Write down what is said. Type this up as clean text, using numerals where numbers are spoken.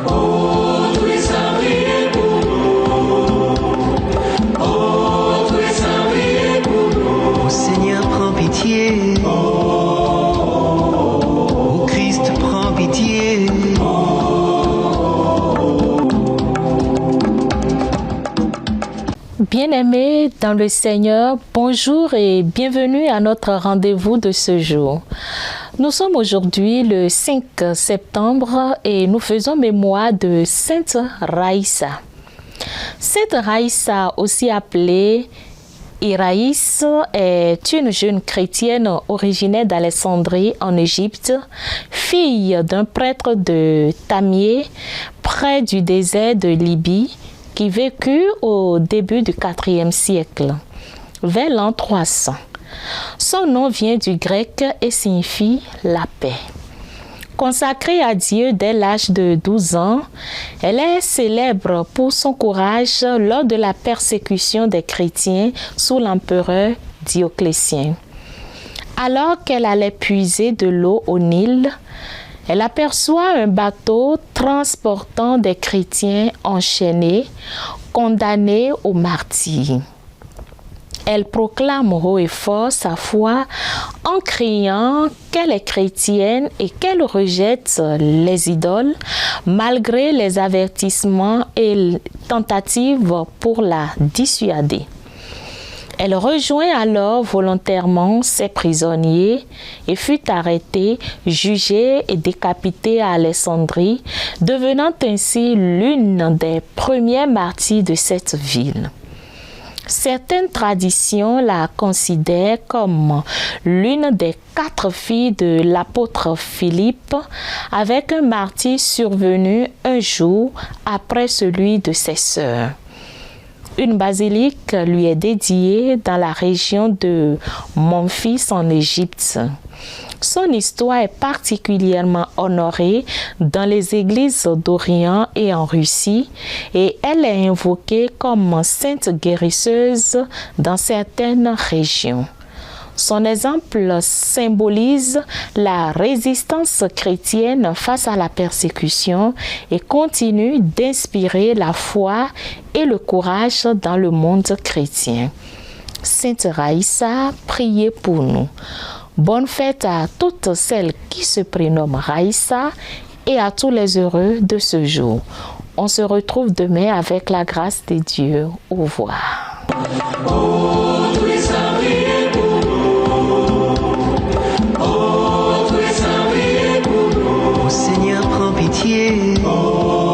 Oh, tous les saints, priez pour nous. Oh, tous les saints, priez pour nous. Ô Seigneur, prends pitié. Ô Christ, prends pitié. Bien-aimés dans le Seigneur, bonjour et bienvenue à notre rendez-vous de ce jour. Nous sommes aujourd'hui le 5 septembre et nous faisons mémoire de Sainte Raïssa. Sainte Raïssa, aussi appelée Iraïs, est une jeune chrétienne originaire d'Alexandrie en Égypte, fille d'un prêtre de Tamier, près du désert de Libye, qui vécut au début du IVe siècle, vers l'an 300. Son nom vient du grec et signifie la paix. Consacrée à Dieu dès l'âge de 12 ans, elle est célèbre pour son courage lors de la persécution des chrétiens sous l'empereur Dioclétien. Alors qu'elle allait puiser de l'eau au Nil, elle aperçoit un bateau transportant des chrétiens enchaînés, condamnés au martyre. Elle proclame haut et fort sa foi en criant qu'elle est chrétienne et qu'elle rejette les idoles malgré les avertissements et tentatives pour la dissuader. Elle rejoint alors volontairement ses prisonniers et fut arrêtée, jugée et décapitée à Alexandrie, devenant ainsi l'une des premières martyrs de cette ville. Certaines traditions la considèrent comme l'une des 4 filles de l'apôtre Philippe, avec un martyre survenu un jour après celui de ses sœurs. Une basilique lui est dédiée dans la région de Memphis en Égypte. Son histoire est particulièrement honorée dans les églises d'Orient et en Russie et elle est invoquée comme sainte guérisseuse dans certaines régions. Son exemple symbolise la résistance chrétienne face à la persécution et continue d'inspirer la foi et le courage dans le monde chrétien. Sainte Raïssa, priez pour nous. Bonne fête à toutes celles qui se prénomment Raïssa et à tous les heureux de ce jour. On se retrouve demain avec la grâce de Dieu. Au revoir. Oh, tous les saints, priez pour nous. Oh, tous les saints, priez pour nous. Ô Seigneur, prends pitié. Oh,